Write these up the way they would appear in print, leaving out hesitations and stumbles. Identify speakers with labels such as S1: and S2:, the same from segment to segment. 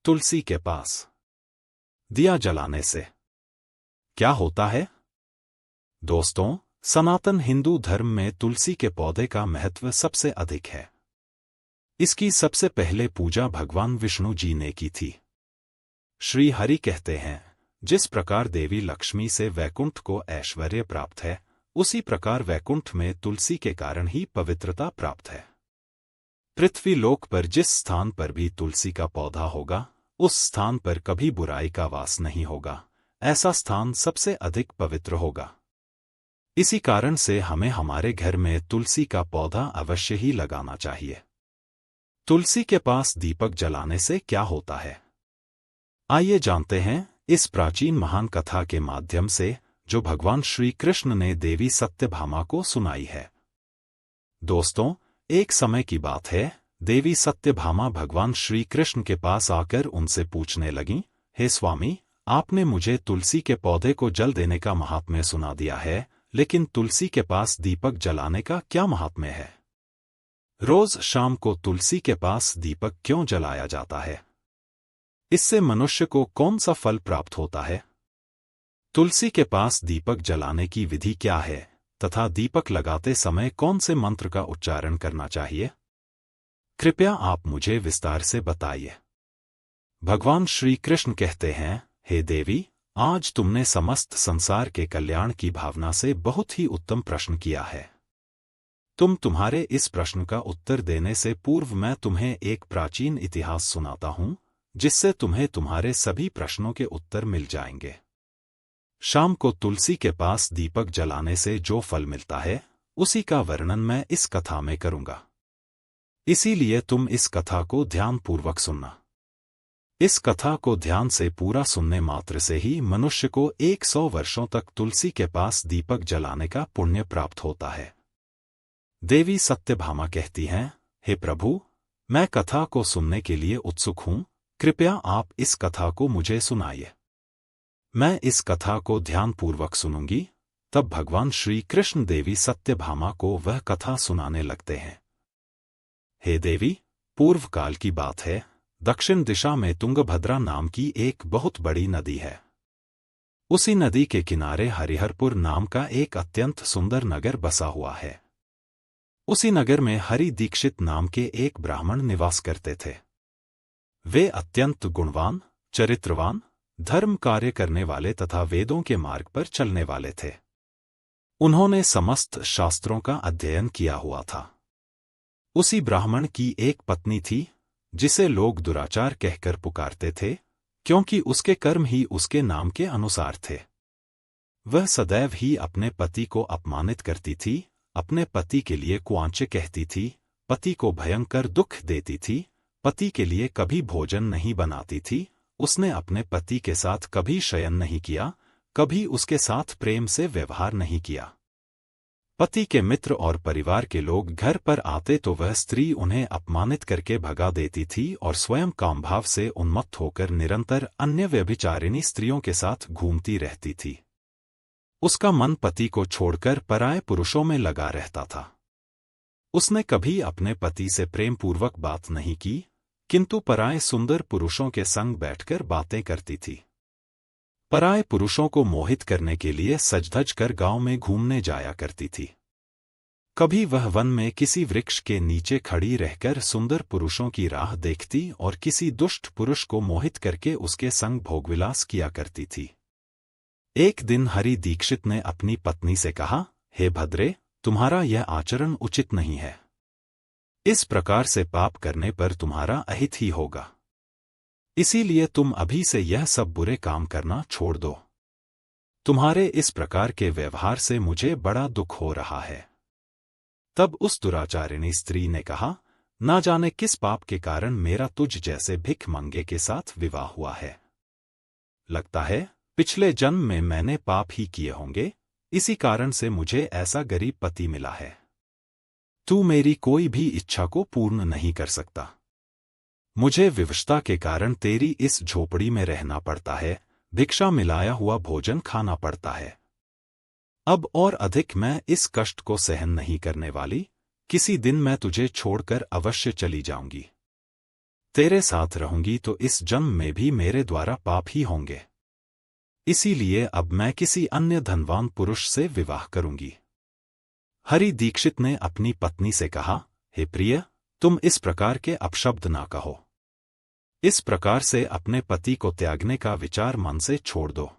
S1: तुलसी के पास दिया जलाने से क्या होता है? दोस्तों, सनातन हिंदू धर्म में तुलसी के पौधे का महत्व सबसे अधिक है। इसकी सबसे पहले पूजा भगवान विष्णु जी ने की थी। श्री हरि कहते हैं, जिस प्रकार देवी लक्ष्मी से वैकुंठ को ऐश्वर्य प्राप्त है, उसी प्रकार वैकुंठ में तुलसी के कारण ही पवित्रता प्राप्त है। पृथ्वी लोक पर जिस स्थान पर भी तुलसी का पौधा होगा, उस स्थान पर कभी बुराई का वास नहीं होगा। ऐसा स्थान सबसे अधिक पवित्र होगा। इसी कारण से हमें हमारे घर में तुलसी का पौधा अवश्य ही लगाना चाहिए। तुलसी के पास दीपक जलाने से क्या होता है? आइए जानते हैं इस प्राचीन महान कथा के माध्यम से, जो भगवान श्री कृष्ण ने देवी सत्यभामा को सुनाई है। दोस्तों, एक समय की बात है, देवी सत्यभामा भगवान श्री कृष्ण के पास आकर उनसे पूछने लगीं, हे स्वामी, आपने मुझे तुलसी के पौधे को जल देने का महात्म्य सुना दिया है, लेकिन तुलसी के पास दीपक जलाने का क्या महात्म्य है? रोज शाम को तुलसी के पास दीपक क्यों जलाया जाता है? इससे मनुष्य को कौन सा फल प्राप्त होता है? तुलसी के पास दीपक जलाने की विधि क्या है तथा दीपक लगाते समय कौन से मंत्र का उच्चारण करना चाहिए? कृपया आप मुझे विस्तार से बताइए। भगवान श्री कृष्ण कहते हैं, हे देवी, आज तुमने समस्त संसार के कल्याण की भावना से बहुत ही उत्तम प्रश्न किया है। तुम्हारे इस प्रश्न का उत्तर देने से पूर्व मैं तुम्हें एक प्राचीन इतिहास सुनाता हूं, जिससे तुम्हें तुम्हारे सभी प्रश्नों के उत्तर मिल जाएंगे। शाम को तुलसी के पास दीपक जलाने से जो फल मिलता है, उसी का वर्णन मैं इस कथा में करूंगा। इसीलिए तुम इस कथा को ध्यानपूर्वक सुनना। इस कथा को ध्यान से पूरा सुनने मात्र से ही मनुष्य को 100 वर्षों तक तुलसी के पास दीपक जलाने का पुण्य प्राप्त होता है। देवी सत्यभामा कहती हैं, हे प्रभु, मैं कथा को सुनने के लिए उत्सुक हूं, कृपया आप इस कथा को मुझे सुनाइए। मैं इस कथा को ध्यानपूर्वक सुनूंगी। तब भगवान श्री कृष्ण देवी सत्यभामा को वह कथा सुनाने लगते हैं। हे देवी, पूर्व काल की बात है, दक्षिण दिशा में तुंगभद्रा नाम की एक बहुत बड़ी नदी है। उसी नदी के किनारे हरिहरपुर नाम का एक अत्यंत सुंदर नगर बसा हुआ है। उसी नगर में हरि दीक्षित नाम के एक ब्राह्मण निवास करते थे। वे अत्यंत गुणवान, चरित्रवान, धर्म कार्य करने वाले तथा वेदों के मार्ग पर चलने वाले थे। उन्होंने समस्त शास्त्रों का अध्ययन किया हुआ था। उसी ब्राह्मण की एक पत्नी थी, जिसे लोग दुराचार कहकर पुकारते थे, क्योंकि उसके कर्म ही उसके नाम के अनुसार थे। वह सदैव ही अपने पति को अपमानित करती थी, अपने पति के लिए कुआंचे कहती थी, पति को भयंकर दुख देती थी, पति के लिए कभी भोजन नहीं बनाती थी, उसने अपने पति के साथ कभी शयन नहीं किया, कभी उसके साथ प्रेम से व्यवहार नहीं किया। पति के मित्र और परिवार के लोग घर पर आते तो वह स्त्री उन्हें अपमानित करके भगा देती थी और स्वयं कामभाव से उन्मत्त होकर निरंतर अन्य व्यभिचारिणी स्त्रियों के साथ घूमती रहती थी। उसका मन पति को छोड़कर पराये पुरुषों में लगा रहता था। उसने कभी अपने पति से प्रेम पूर्वक बात नहीं की, किंतु पराये सुंदर पुरुषों के संग बैठकर बातें करती थी। पराये पुरुषों को मोहित करने के लिए सज-धज कर गांव में घूमने जाया करती थी। कभी वह वन में किसी वृक्ष के नीचे खड़ी रहकर सुंदर पुरुषों की राह देखती और किसी दुष्ट पुरुष को मोहित करके उसके संग भोगविलास किया करती थी। एक दिन हरि दीक्षित ने अपनी पत्नी से कहा, हे भद्रे, तुम्हारा यह आचरण उचित नहीं है। इस प्रकार से पाप करने पर तुम्हारा अहित ही होगा। इसीलिए तुम अभी से यह सब बुरे काम करना छोड़ दो। तुम्हारे इस प्रकार के व्यवहार से मुझे बड़ा दुख हो रहा है। तब उस दुराचारिणी स्त्री ने कहा, ना जाने किस पाप के कारण मेरा तुझ जैसे भिखमंगे के साथ विवाह हुआ है। लगता है पिछले जन्म में मैंने पाप ही किए होंगे, इसी कारण से मुझे ऐसा गरीब पति मिला है। तू मेरी कोई भी इच्छा को पूर्ण नहीं कर सकता। मुझे विवशता के कारण तेरी इस झोपड़ी में रहना पड़ता है, भिक्षा मिलाया हुआ भोजन खाना पड़ता है। अब और अधिक मैं इस कष्ट को सहन नहीं करने वाली, किसी दिन मैं तुझे छोड़कर अवश्य चली जाऊंगी। तेरे साथ रहूंगी तो इस जन्म में भी मेरे द्वारा पाप ही होंगे। इसीलिए अब मैं किसी अन्य धनवान पुरुष से विवाह करूंगी। हरि दीक्षित ने अपनी पत्नी से कहा, हे प्रिय, तुम इस प्रकार के अपशब्द ना कहो। इस प्रकार से अपने पति को त्यागने का विचार मन से छोड़ दो।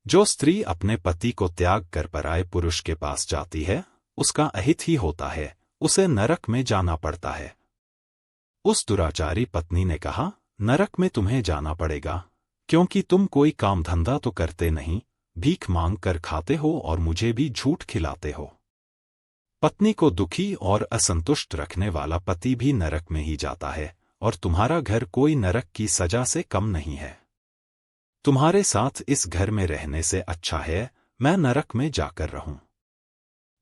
S1: जो स्त्री अपने पति को त्याग कर पराये पुरुष के पास जाती है, उसका अहित ही होता है, उसे नरक में जाना पड़ता है। उस दुराचारी पत्नी ने कहा, नरक में तुम्हें जाना पड़ेगा, क्योंकि तुम कोई काम धंधा तो करते नहीं, भीख मांग कर खाते हो और मुझे भी झूठ खिलाते हो। पत्नी को दुखी और असंतुष्ट रखने वाला पति भी नरक में ही जाता है, और तुम्हारा घर कोई नरक की सजा से कम नहीं है। तुम्हारे साथ इस घर में रहने से अच्छा है मैं नरक में जाकर रहूं।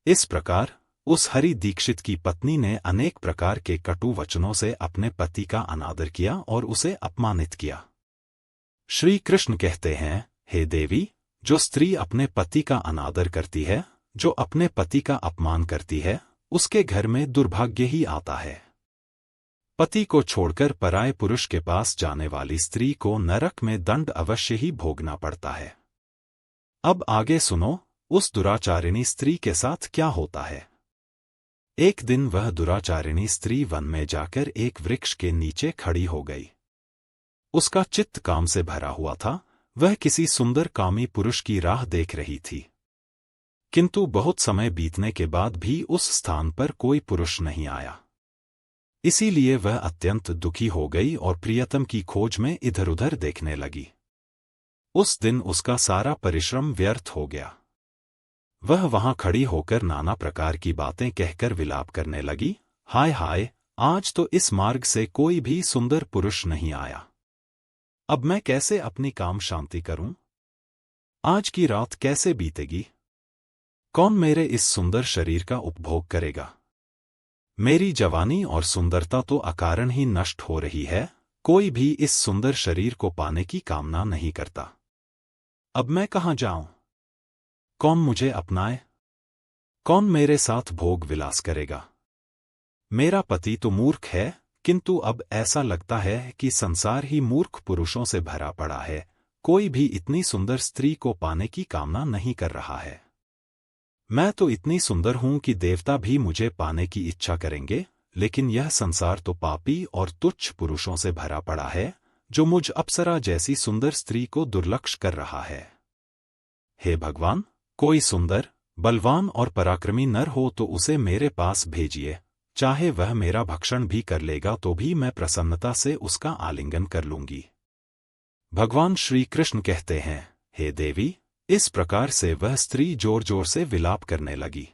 S1: इस प्रकार उस हरि दीक्षित की पत्नी ने अनेक प्रकार के कटु वचनों से अपने पति का अनादर किया और उसे अपमानित किया। श्री कृष्ण कहते हैं, हे देवी, जो स्त्री अपने पति का अनादर करती है, जो अपने पति का अपमान करती है, उसके घर में दुर्भाग्य ही आता है। पति को छोड़कर पराये पुरुष के पास जाने वाली स्त्री को नरक में दंड अवश्य ही भोगना पड़ता है। अब आगे सुनो, उस दुराचारिणी स्त्री के साथ क्या होता है। एक दिन वह दुराचारिणी स्त्री वन में जाकर एक वृक्ष के नीचे खड़ी हो गई। उसका चित्त काम से भरा हुआ था, वह किसी सुंदर कामी पुरुष की राह देख रही थी। किंतु बहुत समय बीतने के बाद भी उस स्थान पर कोई पुरुष नहीं आया। इसीलिए वह अत्यंत दुखी हो गई और प्रियतम की खोज में इधर-उधर देखने लगी। उस दिन उसका सारा परिश्रम व्यर्थ हो गया। वह वहां खड़ी होकर नाना प्रकार की बातें कहकर विलाप करने लगी, हाय हाय, आज तो इस मार्ग से कोई भी सुंदर पुरुष नहीं आया। अब मैं कैसे अपनी काम शांति करूं? आज की रात कैसे बीतेगी? कौन मेरे इस सुंदर शरीर का उपभोग करेगा? मेरी जवानी और सुंदरता तो अकारण ही नष्ट हो रही है, कोई भी इस सुंदर शरीर को पाने की कामना नहीं करता। अब मैं कहाँ जाऊं? कौन मुझे अपनाए? कौन मेरे साथ भोग विलास करेगा? मेरा पति तो मूर्ख है, किंतु अब ऐसा लगता है कि संसार ही मूर्ख पुरुषों से भरा पड़ा है, कोई भी इतनी सुंदर स्त्री को पाने की कामना नहीं कर रहा है। मैं तो इतनी सुंदर हूं कि देवता भी मुझे पाने की इच्छा करेंगे, लेकिन यह संसार तो पापी और तुच्छ पुरुषों से भरा पड़ा है, जो मुझ अप्सरा जैसी सुंदर स्त्री को दुर्लक्ष्य कर रहा है। हे भगवान, कोई सुंदर, बलवान और पराक्रमी नर हो तो उसे मेरे पास भेजिए, चाहे वह मेरा भक्षण भी कर लेगा तो भी मैं प्रसन्नता से उसका आलिंगन कर लूंगी। भगवान श्री कृष्ण कहते हैं, हे देवी, इस प्रकार से वह स्त्री जोर जोर से विलाप करने लगी।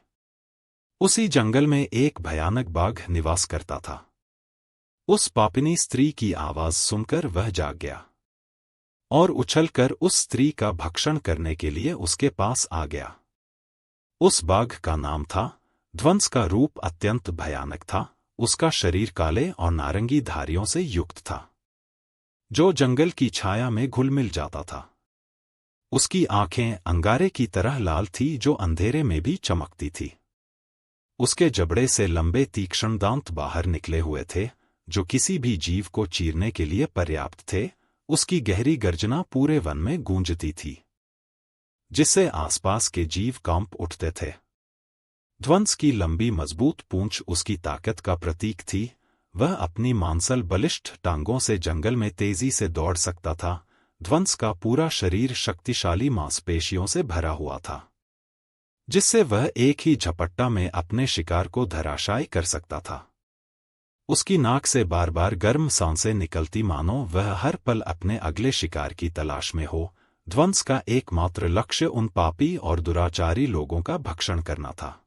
S1: उसी जंगल में एक भयानक बाघ निवास करता था। उस पापिनी स्त्री की आवाज सुनकर वह जाग गया और उछलकर उस स्त्री का भक्षण करने के लिए उसके पास आ गया। उस बाघ का नाम था ध्वंस, का रूप अत्यंत भयानक था, उसका शरीर काले और नारंगी धारियों से युक्त था, जो जंगल की छाया में घुल मिल जाता था। उसकी आंखें अंगारे की तरह लाल थी, जो अंधेरे में भी चमकती थी। उसके जबड़े से लंबे तीक्ष्ण दांत बाहर निकले हुए थे, जो किसी भी जीव को चीरने के लिए पर्याप्त थे। उसकी गहरी गर्जना पूरे वन में गूंजती थी, जिससे आसपास के जीव कांप उठते थे। ध्वंस की लंबी मजबूत पूंछ उसकी ताकत का प्रतीक थी। वह अपनी मांसल बलिष्ठ टांगों से जंगल में तेजी से दौड़ सकता था। ध्वंस का पूरा शरीर शक्तिशाली मांसपेशियों से भरा हुआ था, जिससे वह एक ही झपट्टा में अपने शिकार को धराशायी कर सकता था। उसकी नाक से बार बार गर्म सांसें निकलती, मानो वह हर पल अपने अगले शिकार की तलाश में हो। ध्वंस का एकमात्र लक्ष्य उन पापी और दुराचारी लोगों का भक्षण करना था,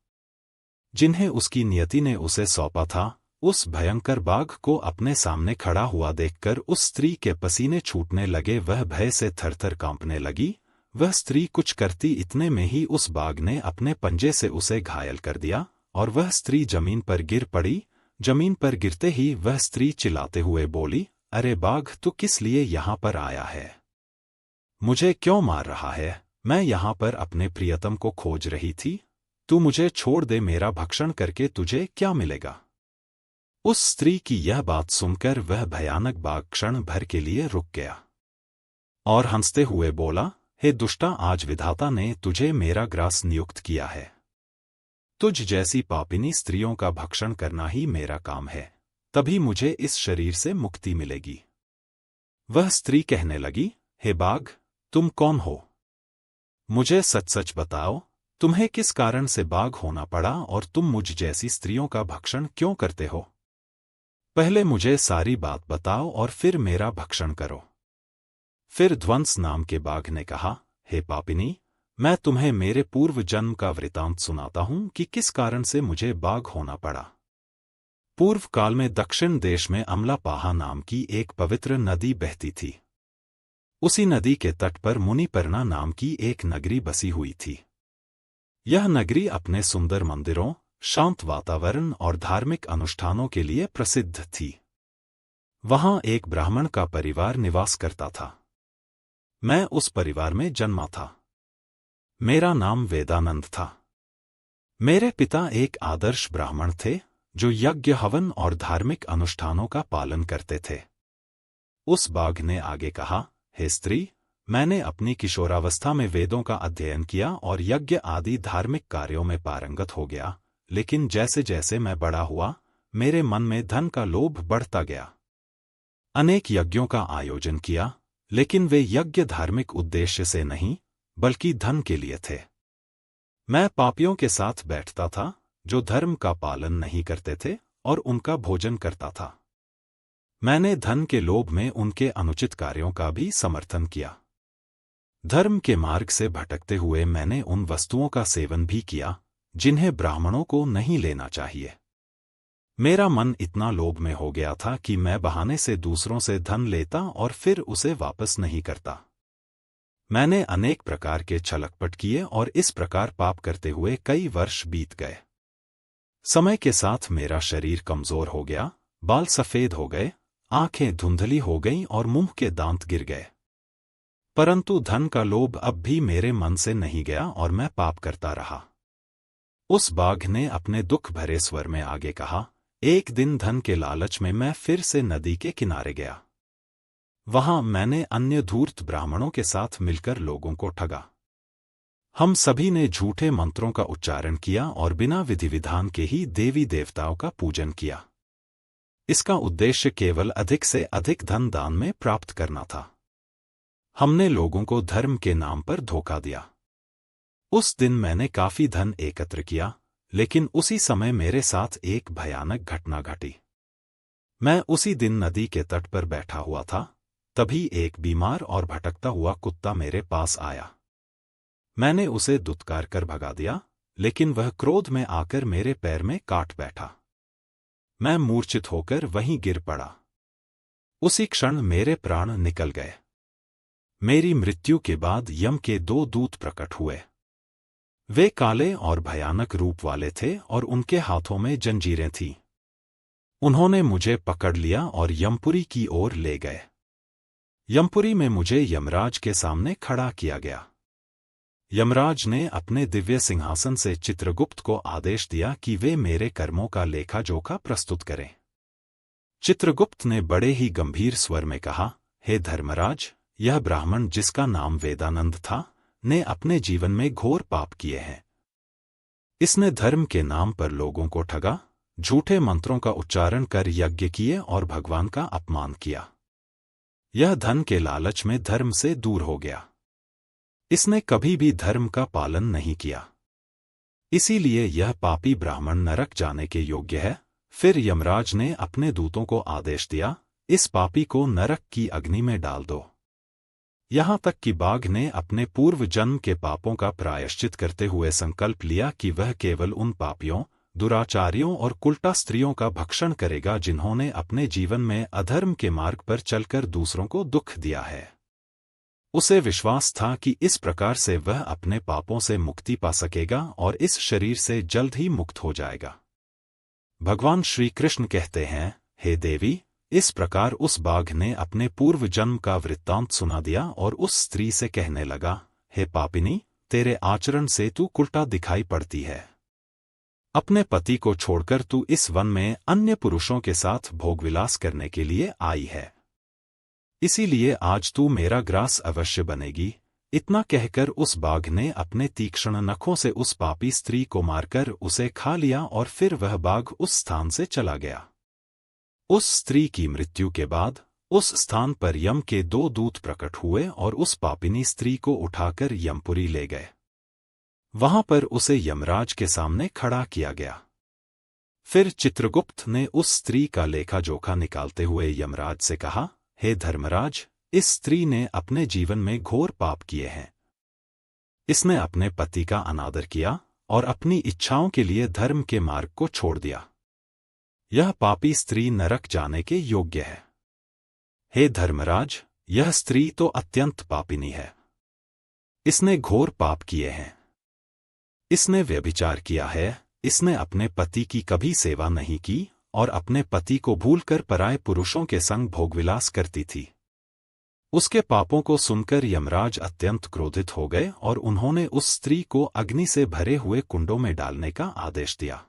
S1: जिन्हें उसकी नियति ने उसे सौंपा था। उस भयंकर बाघ को अपने सामने खड़ा हुआ देखकर उस स्त्री के पसीने छूटने लगे। वह भय से थरथर कांपने लगी। वह स्त्री कुछ करती इतने में ही उस बाघ ने अपने पंजे से उसे घायल कर दिया और वह स्त्री जमीन पर गिर पड़ी। जमीन पर गिरते ही वह स्त्री चिल्लाते हुए बोली, अरे बाघ, तू किस लिए यहाँ पर आया है? मुझे क्यों मार रहा है? मैं यहाँ पर अपने प्रियतम को खोज रही थी। तू मुझे छोड़ दे, मेरा भक्षण करके तुझे क्या मिलेगा? उस स्त्री की यह बात सुनकर वह भयानक बाघ क्षण भर के लिए रुक गया और हंसते हुए बोला, हे दुष्टा, आज विधाता ने तुझे मेरा ग्रास नियुक्त किया है। तुझ जैसी पापिनी स्त्रियों का भक्षण करना ही मेरा काम है, तभी मुझे इस शरीर से मुक्ति मिलेगी। वह स्त्री कहने लगी, हे बाघ, तुम कौन हो? मुझे सच सच बताओ, तुम्हें किस कारण से बाघ होना पड़ा और तुम मुझ जैसी स्त्रियों का भक्षण क्यों करते हो? पहले मुझे सारी बात बताओ और फिर मेरा भक्षण करो। फिर ध्वंस नाम के बाघ ने कहा, हे पापिनी, मैं तुम्हें मेरे पूर्व जन्म का वृतांत सुनाता हूं कि किस कारण से मुझे बाघ होना पड़ा। पूर्व काल में दक्षिण देश में अमलापाहा नाम की एक पवित्र नदी बहती थी। उसी नदी के तट पर मुनिपर्णा नाम की एक नगरी बसी हुई थी। यह नगरी अपने सुंदर मंदिरों, शांत वातावरण और धार्मिक अनुष्ठानों के लिए प्रसिद्ध थी। वहां एक ब्राह्मण का परिवार निवास करता था। मैं उस परिवार में जन्मा था। मेरा नाम वेदानंद था। मेरे पिता एक आदर्श ब्राह्मण थे जो यज्ञ, हवन और धार्मिक अनुष्ठानों का पालन करते थे। उस बाघ ने आगे कहा, हे स्त्री, मैंने अपनी किशोरावस्था में वेदों का अध्ययन किया और यज्ञ आदि धार्मिक कार्यों में पारंगत हो गया, लेकिन जैसे जैसे मैं बड़ा हुआ, मेरे मन में धन का लोभ बढ़ता गया। अनेक यज्ञों का आयोजन किया, लेकिन वे यज्ञ धार्मिक उद्देश्य से नहीं, बल्कि धन के लिए थे। मैं पापियों के साथ बैठता था जो धर्म का पालन नहीं करते थे और उनका भोजन करता था। मैंने धन के लोभ में उनके अनुचित कार्यों का भी समर्थन किया। धर्म के मार्ग से भटकते हुए मैंने उन वस्तुओं का सेवन भी किया जिन्हें ब्राह्मणों को नहीं लेना चाहिए। मेरा मन इतना लोभ में हो गया था कि मैं बहाने से दूसरों से धन लेता और फिर उसे वापस नहीं करता। मैंने अनेक प्रकार के छलकपट किए और इस प्रकार पाप करते हुए कई वर्ष बीत गए। समय के साथ मेरा शरीर कमजोर हो गया, बाल सफेद हो गए, आंखें धुंधली हो गईं और मुंह के दांत गिर गए। परंतु धन का लोभ अब भी मेरे मन से नहीं गया और मैं पाप करता रहा। उस बाघ ने अपने दुख भरे स्वर में आगे कहा, एक दिन धन के लालच में मैं फिर से नदी के किनारे गया। वहां मैंने अन्य धूर्त ब्राह्मणों के साथ मिलकर लोगों को ठगा। हम सभी ने झूठे मंत्रों का उच्चारण किया और बिना विधि विधान के ही देवी देवताओं का पूजन किया। इसका उद्देश्य केवल अधिक से अधिक धन दान में प्राप्त करना था। हमने लोगों को धर्म के नाम पर धोखा दिया। उस दिन मैंने काफी धन एकत्र किया, लेकिन उसी समय मेरे साथ एक भयानक घटना घटी। मैं उसी दिन नदी के तट पर बैठा हुआ था, तभी एक बीमार और भटकता हुआ कुत्ता मेरे पास आया। मैंने उसे दुत्कार कर भगा दिया, लेकिन वह क्रोध में आकर मेरे पैर में काट बैठा। मैं मूर्छित होकर वहीं गिर पड़ा। उसी क्षण मेरे प्राण निकल गए। मेरी मृत्यु के बाद यम के 2 दूत प्रकट हुए। वे काले और भयानक रूप वाले थे और उनके हाथों में जंजीरें थीं। उन्होंने मुझे पकड़ लिया और यमपुरी की ओर ले गए। यमपुरी में मुझे यमराज के सामने खड़ा किया गया। यमराज ने अपने दिव्य सिंहासन से चित्रगुप्त को आदेश दिया कि वे मेरे कर्मों का लेखा जोखा प्रस्तुत करें। चित्रगुप्त ने बड़े ही गंभीर स्वर में कहा, हे धर्मराज, यह ब्राह्मण जिसका नाम वेदानंद था, ने अपने जीवन में घोर पाप किए हैं। इसने धर्म के नाम पर लोगों को ठगा, झूठे मंत्रों का उच्चारण कर यज्ञ किए और भगवान का अपमान किया। यह धन के लालच में धर्म से दूर हो गया। इसने कभी भी धर्म का पालन नहीं किया। इसीलिए यह पापी ब्राह्मण नरक जाने के योग्य है। फिर यमराज ने अपने दूतों को आदेश दिया, इस पापी को नरक की अग्नि में डाल दो। यहां तक कि बाघ ने अपने पूर्व जन्म के पापों का प्रायश्चित करते हुए संकल्प लिया कि वह केवल उन पापियों, दुराचारियों और कुलटा स्त्रियों का भक्षण करेगा जिन्होंने अपने जीवन में अधर्म के मार्ग पर चलकर दूसरों को दुख दिया है। उसे विश्वास था कि इस प्रकार से वह अपने पापों से मुक्ति पा सकेगा और इस शरीर से जल्द ही मुक्त हो जाएगा। भगवान श्री कृष्ण कहते हैं, हे देवी, इस प्रकार उस बाघ ने अपने पूर्व जन्म का वृत्तांत सुना दिया और उस स्त्री से कहने लगा, हे पापिनी, तेरे आचरण से तू कुलटा दिखाई पड़ती है। अपने पति को छोड़कर तू इस वन में अन्य पुरुषों के साथ भोगविलास करने के लिए आई है। इसीलिए आज तू मेरा ग्रास अवश्य बनेगी। इतना कहकर उस बाघ ने अपने तीक्ष्ण नखों से उस पापी स्त्री को मारकर उसे खा लिया और फिर वह बाघ उस स्थान से चला गया। उस स्त्री की मृत्यु के बाद उस स्थान पर यम के 2 दूत प्रकट हुए और उस पापिनी स्त्री को उठाकर यमपुरी ले गए। वहां पर उसे यमराज के सामने खड़ा किया गया। फिर चित्रगुप्त ने उस स्त्री का लेखा जोखा निकालते हुए यमराज से कहा, हे धर्मराज, इस स्त्री ने अपने जीवन में घोर पाप किए हैं। इसने अपने पति का अनादर किया और अपनी इच्छाओं के लिए धर्म के मार्ग को छोड़ दिया। यह पापी स्त्री नरक जाने के योग्य है। हे धर्मराज, यह स्त्री तो अत्यंत पापिनी है। इसने घोर पाप किए हैं। इसने व्यभिचार किया है। इसने अपने पति की कभी सेवा नहीं की और अपने पति को भूलकर पराये पुरुषों के संग भोगविलास करती थी। उसके पापों को सुनकर यमराज अत्यंत क्रोधित हो गए और उन्होंने उस स्त्री को अग्नि से भरे हुए कुंडों में डालने का आदेश दिया।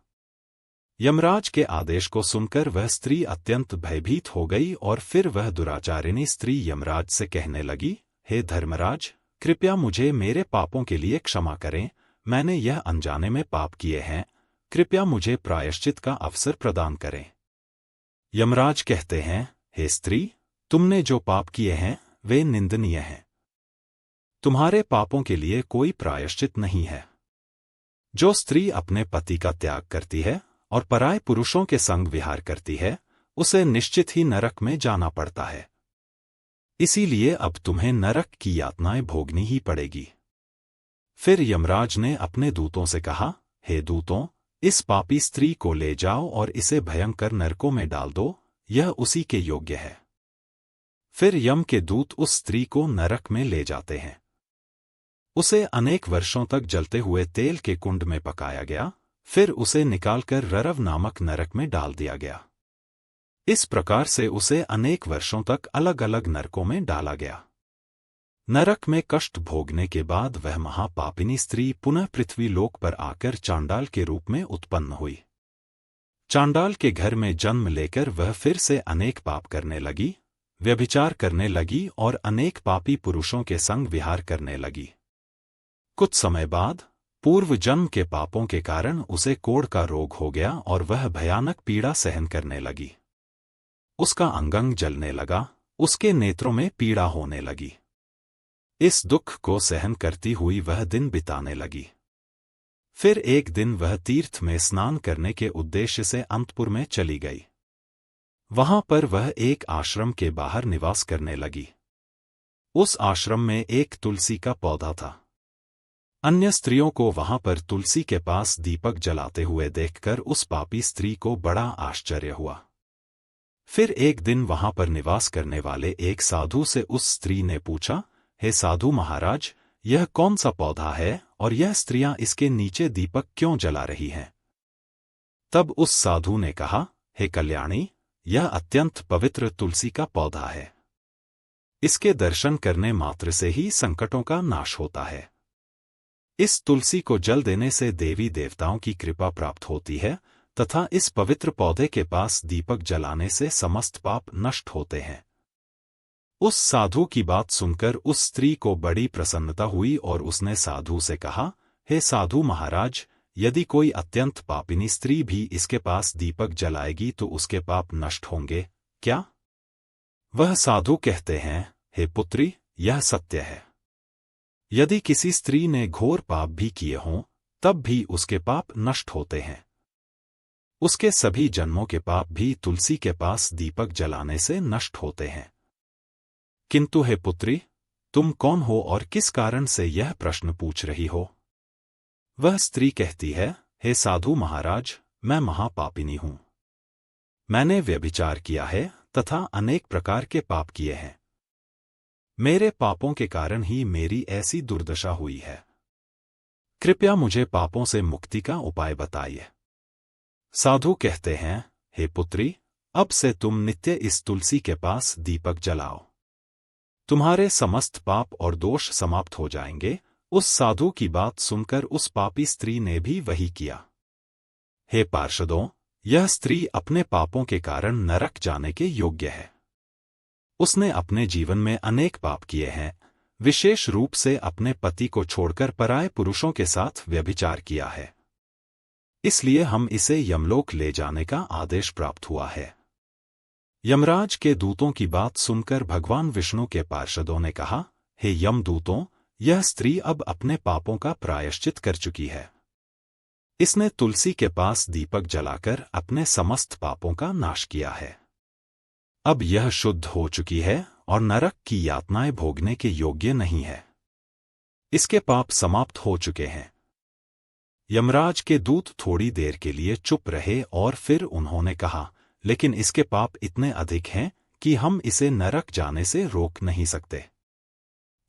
S1: यमराज के आदेश को सुनकर वह स्त्री अत्यंत भयभीत हो गई और फिर वह दुराचारिणी स्त्री यमराज से कहने लगी, हे धर्मराज, कृपया मुझे मेरे पापों के लिए क्षमा करें। मैंने यह अनजाने में पाप किए हैं। कृपया मुझे प्रायश्चित का अवसर प्रदान करें। यमराज कहते हैं, हे स्त्री, तुमने जो पाप किए हैं वे निंदनीय हैं। तुम्हारे पापों के लिए कोई प्रायश्चित नहीं है। जो स्त्री अपने पति का त्याग करती है और पराये पुरुषों के संग विहार करती है, उसे निश्चित ही नरक में जाना पड़ता है। इसीलिए अब तुम्हें नरक की यातनाएं भोगनी ही पड़ेगी। फिर यमराज ने अपने दूतों से कहा, हे दूतों, इस पापी स्त्री को ले जाओ और इसे भयंकर नरकों में डाल दो। यह उसी के योग्य है। फिर यम के दूत उस स्त्री को नरक में ले जाते हैं। उसे अनेक वर्षों तक जलते हुए तेल के कुंड में पकाया गया। फिर उसे निकालकर ररव नामक नरक में डाल दिया गया। इस प्रकार से उसे अनेक वर्षों तक अलग अलग नरकों में डाला गया। नरक में कष्ट भोगने के बाद वह महापापिनी स्त्री पुनः पृथ्वी लोक पर आकर चांडाल के रूप में उत्पन्न हुई। चांडाल के घर में जन्म लेकर वह फिर से अनेक पाप करने लगी, व्यभिचार करने लगी और अनेक पापी पुरुषों के संग विहार करने लगी। कुछ समय बाद पूर्व जन्म के पापों के कारण उसे कोढ़ का रोग हो गया और वह भयानक पीड़ा सहन करने लगी। उसका अंग जलने लगा, उसके नेत्रों में पीड़ा होने लगी। इस दुख को सहन करती हुई वह दिन बिताने लगी। फिर एक दिन वह तीर्थ में स्नान करने के उद्देश्य से अंतपुर में चली गई। वहां पर वह एक आश्रम के बाहर निवास करने लगी। उस आश्रम में एक तुलसी का पौधा था। अन्य स्त्रियों को वहां पर तुलसी के पास दीपक जलाते हुए देखकर उस पापी स्त्री को बड़ा आश्चर्य हुआ। फिर एक दिन वहां पर निवास करने वाले एक साधु से उस स्त्री ने पूछा, हे साधु महाराज, यह कौन सा पौधा है और यह स्त्रियां इसके नीचे दीपक क्यों जला रही हैं? तब उस साधु ने कहा, हे कल्याणी, यह अत्यंत पवित्र तुलसी का पौधा है। इसके दर्शन करने मात्र से ही संकटों का नाश होता है। इस तुलसी को जल देने से देवी देवताओं की कृपा प्राप्त होती है तथा इस पवित्र पौधे के पास दीपक जलाने से समस्त पाप नष्ट होते हैं। उस साधु की बात सुनकर उस स्त्री को बड़ी प्रसन्नता हुई और उसने साधु से कहा, हे साधु महाराज, यदि कोई अत्यंत पापिनी स्त्री भी इसके पास दीपक जलाएगी तो उसके पाप नष्ट होंगे क्या? वह साधु कहते हैं, हे पुत्री, यह सत्य है। यदि किसी स्त्री ने घोर पाप भी किए हों, तब भी उसके पाप नष्ट होते हैं। उसके सभी जन्मों के पाप भी तुलसी के पास दीपक जलाने से नष्ट होते हैं। किंतु हे पुत्री, तुम कौन हो और किस कारण से यह प्रश्न पूछ रही हो? वह स्त्री कहती है, हे साधु महाराज, मैं महापापिनी हूं। मैंने व्यभिचार किया है तथा अनेक प्रकार के पाप किए हैं। मेरे पापों के कारण ही मेरी ऐसी दुर्दशा हुई है। कृपया मुझे पापों से मुक्ति का उपाय बताइए। साधु कहते हैं, हे पुत्री, अब से तुम नित्य इस तुलसी के पास दीपक जलाओ। तुम्हारे समस्त पाप और दोष समाप्त हो जाएंगे। उस साधु की बात सुनकर उस पापी स्त्री ने भी वही किया। हे पार्षदों, यह स्त्री अपने पापों के कारण नरक जाने के योग्य है। उसने अपने जीवन में अनेक पाप किए हैं, विशेष रूप से अपने पति को छोड़कर पराये पुरुषों के साथ व्यभिचार किया है। इसलिए हम इसे यमलोक ले जाने का आदेश प्राप्त हुआ है। यमराज के दूतों की बात सुनकर भगवान विष्णु के पार्षदों ने कहा, हे यमदूतों, यह स्त्री अब अपने पापों का प्रायश्चित कर चुकी है। इसने तुलसी के पास दीपक जलाकर अपने समस्त पापों का नाश किया है। अब यह शुद्ध हो चुकी है और नरक की यातनाएं भोगने के योग्य नहीं है। इसके पाप समाप्त हो चुके हैं। यमराज के दूत थोड़ी देर के लिए चुप रहे और फिर उन्होंने कहा, लेकिन इसके पाप इतने अधिक हैं कि हम इसे नरक जाने से रोक नहीं सकते।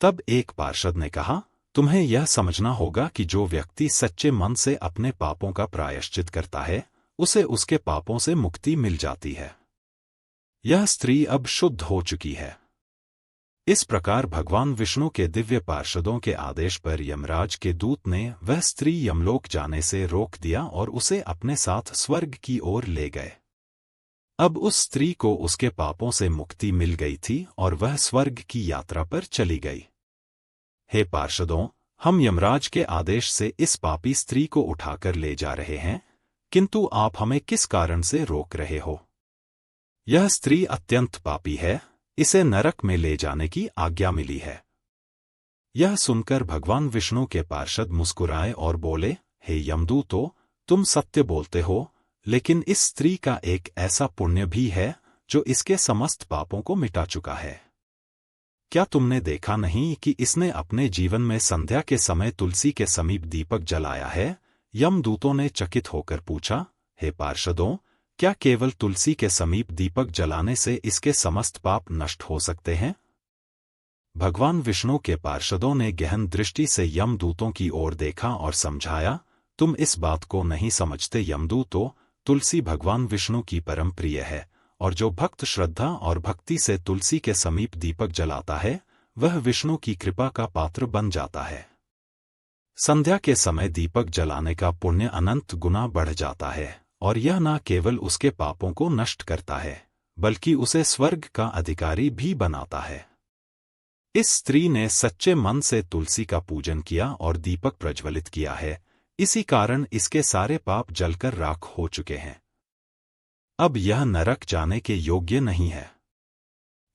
S1: तब एक पार्षद ने कहा, तुम्हें यह समझना होगा कि जो व्यक्ति सच्चे मन से अपने पापों का प्रायश्चित करता है, उसे उसके पापों से मुक्ति मिल जाती है। यह स्त्री अब शुद्ध हो चुकी है। इस प्रकार भगवान विष्णु के दिव्य पार्षदों के आदेश पर यमराज के दूत ने वह स्त्री यमलोक जाने से रोक दिया और उसे अपने साथ स्वर्ग की ओर ले गए। अब उस स्त्री को उसके पापों से मुक्ति मिल गई थी और वह स्वर्ग की यात्रा पर चली गई। हे पार्षदों, हम यमराज के आदेश से इस पापी स्त्री को उठाकर ले जा रहे हैं, किंतु आप हमें किस कारण से रोक रहे हो? यह स्त्री अत्यंत पापी है, इसे नरक में ले जाने की आज्ञा मिली है। यह सुनकर भगवान विष्णु के पार्षद मुस्कुराए और बोले, हे यमदूतों, तुम सत्य बोलते हो, लेकिन इस स्त्री का एक ऐसा पुण्य भी है जो इसके समस्त पापों को मिटा चुका है। क्या तुमने देखा नहीं कि इसने अपने जीवन में संध्या के समय तुलसी के समीप दीपक जलाया है? यमदूतों ने चकित होकर पूछा, हे पार्षदों, क्या केवल तुलसी के समीप दीपक जलाने से इसके समस्त पाप नष्ट हो सकते हैं? भगवान विष्णु के पार्षदों ने गहन दृष्टि से यमदूतों की ओर देखा और समझाया, तुम इस बात को नहीं समझते यमदूतों, तुलसी भगवान विष्णु की परम प्रिय है, और जो भक्त श्रद्धा और भक्ति से तुलसी के समीप दीपक जलाता है, वह विष्णु की कृपा का पात्र बन जाता है। संध्या के समय दीपक जलाने का पुण्य अनंत गुना बढ़ जाता है, और यह न केवल उसके पापों को नष्ट करता है, बल्कि उसे स्वर्ग का अधिकारी भी बनाता है। इस स्त्री ने सच्चे मन से तुलसी का पूजन किया और दीपक प्रज्वलित किया है, इसी कारण इसके सारे पाप जलकर राख हो चुके हैं। अब यह नरक जाने के योग्य नहीं है।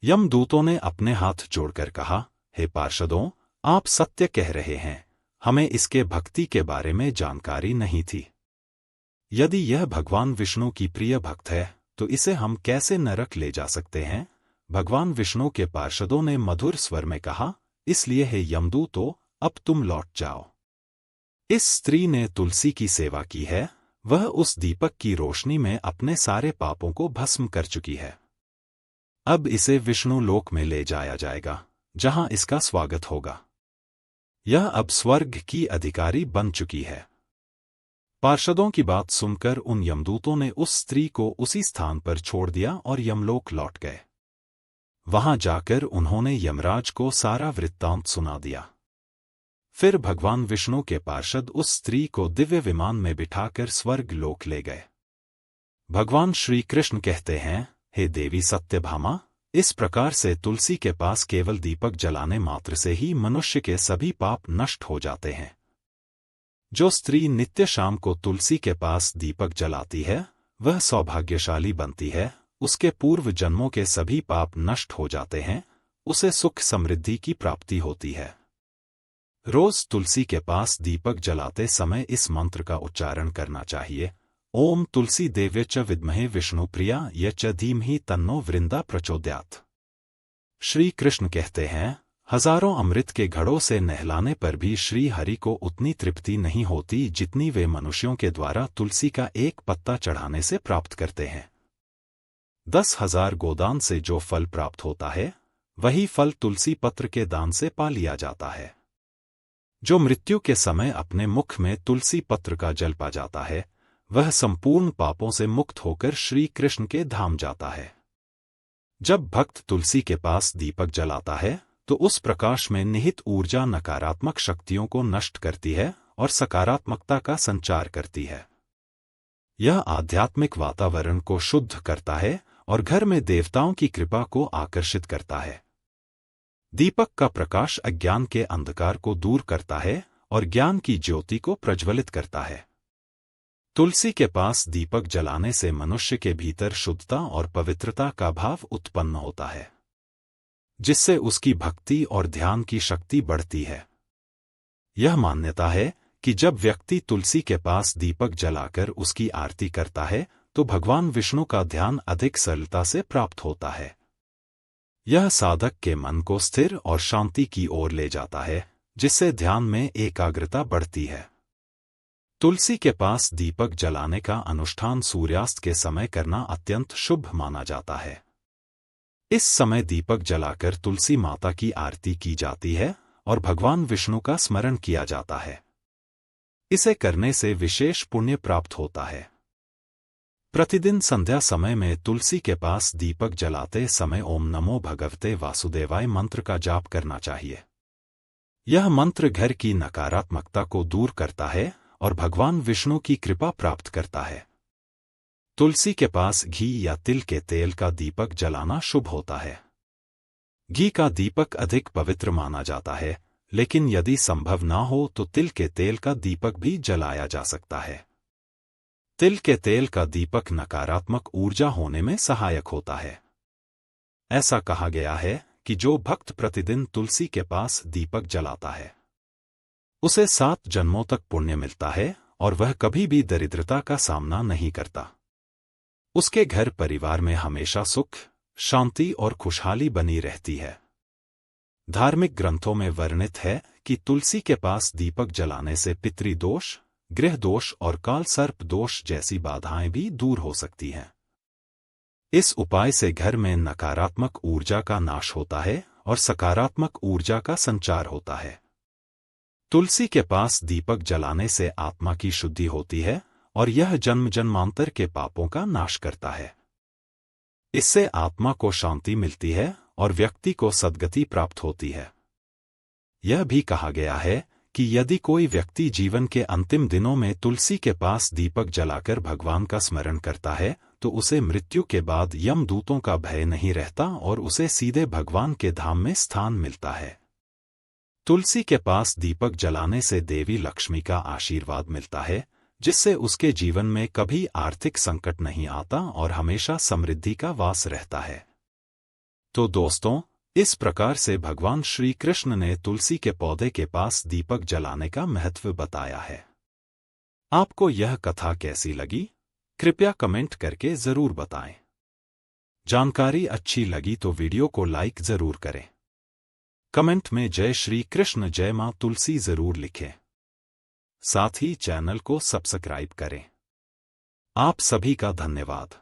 S1: यमदूतों ने अपने हाथ जोड़कर कहा, हे पार्षदों, आप सत्य कह रहे हैं, हमें इसके भक्ति के बारे में जानकारी नहीं थी। यदि यह भगवान विष्णु की प्रिय भक्त है, तो इसे हम कैसे नरक ले जा सकते हैं? भगवान विष्णु के पार्षदों ने मधुर स्वर में कहा, इसलिए हे यमदूतों, अब तुम लौट जाओ। इस स्त्री ने तुलसी की सेवा की है, वह उस दीपक की रोशनी में अपने सारे पापों को भस्म कर चुकी है। अब इसे विष्णु लोक में ले जाया जाएगा, जहां इसका स्वागत होगा। यह अब स्वर्ग की अधिकारी बन चुकी है। पार्षदों की बात सुनकर उन यमदूतों ने उस स्त्री को उसी स्थान पर छोड़ दिया और यमलोक लौट गए। वहां जाकर उन्होंने यमराज को सारा वृत्तांत सुना दिया। फिर भगवान विष्णु के पार्षद उस स्त्री को दिव्य विमान में बिठाकर स्वर्ग लोक ले गए। भगवान श्री कृष्ण कहते हैं, हे देवी सत्यभामा, इस प्रकार से तुलसी के पास केवल दीपक जलाने मात्र से ही मनुष्य के सभी पाप नष्ट हो जाते हैं। जो स्त्री नित्य शाम को तुलसी के पास दीपक जलाती है, वह सौभाग्यशाली बनती है, उसके पूर्व जन्मों के सभी पाप नष्ट हो जाते हैं, उसे सुख समृद्धि की प्राप्ति होती है। रोज तुलसी के पास दीपक जलाते समय इस मंत्र का उच्चारण करना चाहिए, ओम तुलसी देव्य च विद्महे विष्णुप्रिया य च धीमहि तन्नो वृंदा प्रचोदयात्। श्री कृष्ण कहते हैं, हजारों अमृत के घड़ों से नहलाने पर भी श्री हरि को उतनी तृप्ति नहीं होती जितनी वे मनुष्यों के द्वारा तुलसी का एक पत्ता चढ़ाने से प्राप्त करते हैं। 10,000 गोदान से जो फल प्राप्त होता है, वही फल तुलसी पत्र के दान से पा लिया जाता है। जो मृत्यु के समय अपने मुख में तुलसी पत्र का जल पा जाता है, वह संपूर्ण पापों से मुक्त होकर श्री कृष्ण के धाम जाता है। जब भक्त तुलसी के पास दीपक जलाता है, तो उस प्रकाश में निहित ऊर्जा नकारात्मक शक्तियों को नष्ट करती है और सकारात्मकता का संचार करती है। यह आध्यात्मिक वातावरण को शुद्ध करता है और घर में देवताओं की कृपा को आकर्षित करता है। दीपक का प्रकाश अज्ञान के अंधकार को दूर करता है और ज्ञान की ज्योति को प्रज्वलित करता है। तुलसी के पास दीपक जलाने से मनुष्य के भीतर शुद्धता और पवित्रता का भाव उत्पन्न होता है, जिससे उसकी भक्ति और ध्यान की शक्ति बढ़ती है। यह मान्यता है कि जब व्यक्ति तुलसी के पास दीपक जलाकर उसकी आरती करता है तो भगवान विष्णु का ध्यान अधिक सरलता से प्राप्त होता है। यह साधक के मन को स्थिर और शांति की ओर ले जाता है, जिससे ध्यान में एकाग्रता बढ़ती है। तुलसी के पास दीपक जलाने का अनुष्ठान सूर्यास्त के समय करना अत्यंत शुभ माना जाता है। इस समय दीपक जलाकर तुलसी माता की आरती की जाती है और भगवान विष्णु का स्मरण किया जाता है। इसे करने से विशेष पुण्य प्राप्त होता है। प्रतिदिन संध्या समय में तुलसी के पास दीपक जलाते समय ओम नमो भगवते वासुदेवाय मंत्र का जाप करना चाहिए। यह मंत्र घर की नकारात्मकता को दूर करता है और भगवान विष्णु की कृपा प्राप्त करता है। तुलसी के पास घी या तिल के तेल का दीपक जलाना शुभ होता है। घी का दीपक अधिक पवित्र माना जाता है, लेकिन यदि संभव ना हो तो तिल के तेल का दीपक भी जलाया जा सकता है। तिल के तेल का दीपक नकारात्मक ऊर्जा होने में सहायक होता है। ऐसा कहा गया है कि जो भक्त प्रतिदिन तुलसी के पास दीपक जलाता है उसे 7 जन्मों तक पुण्य मिलता है और वह कभी भी दरिद्रता का सामना नहीं करता। उसके घर परिवार में हमेशा सुख, शांति और खुशहाली बनी रहती है। धार्मिक ग्रंथों में वर्णित है कि तुलसी के पास दीपक जलाने से पितृदोष, गृह दोष और काल सर्प दोष जैसी बाधाएं भी दूर हो सकती हैं। इस उपाय से घर में नकारात्मक ऊर्जा का नाश होता है और सकारात्मक ऊर्जा का संचार होता है। तुलसी के पास दीपक जलाने से आत्मा की शुद्धि होती है और यह जन्म जन्मांतर के पापों का नाश करता है। इससे आत्मा को शांति मिलती है और व्यक्ति को सद्गति प्राप्त होती है। यह भी कहा गया है कि यदि कोई व्यक्ति जीवन के अंतिम दिनों में तुलसी के पास दीपक जलाकर भगवान का स्मरण करता है तो उसे मृत्यु के बाद यमदूतों का भय नहीं रहता और उसे सीधे भगवान के धाम में स्थान मिलता है। तुलसी के पास दीपक जलाने से देवी लक्ष्मी का आशीर्वाद मिलता है, जिससे उसके जीवन में कभी आर्थिक संकट नहीं आता और हमेशा समृद्धि का वास रहता है। तो दोस्तों, इस प्रकार से भगवान श्री कृष्ण ने तुलसी के पौधे के पास दीपक जलाने का महत्व बताया है। आपको यह कथा कैसी लगी? कृपया कमेंट करके जरूर बताएं। जानकारी अच्छी लगी तो वीडियो को लाइक जरूर करें। कमेंट में जय श्री कृष्ण, जय मां तुलसी जरूर लिखें। साथ ही चैनल को सब्सक्राइब करें। आप सभी का धन्यवाद।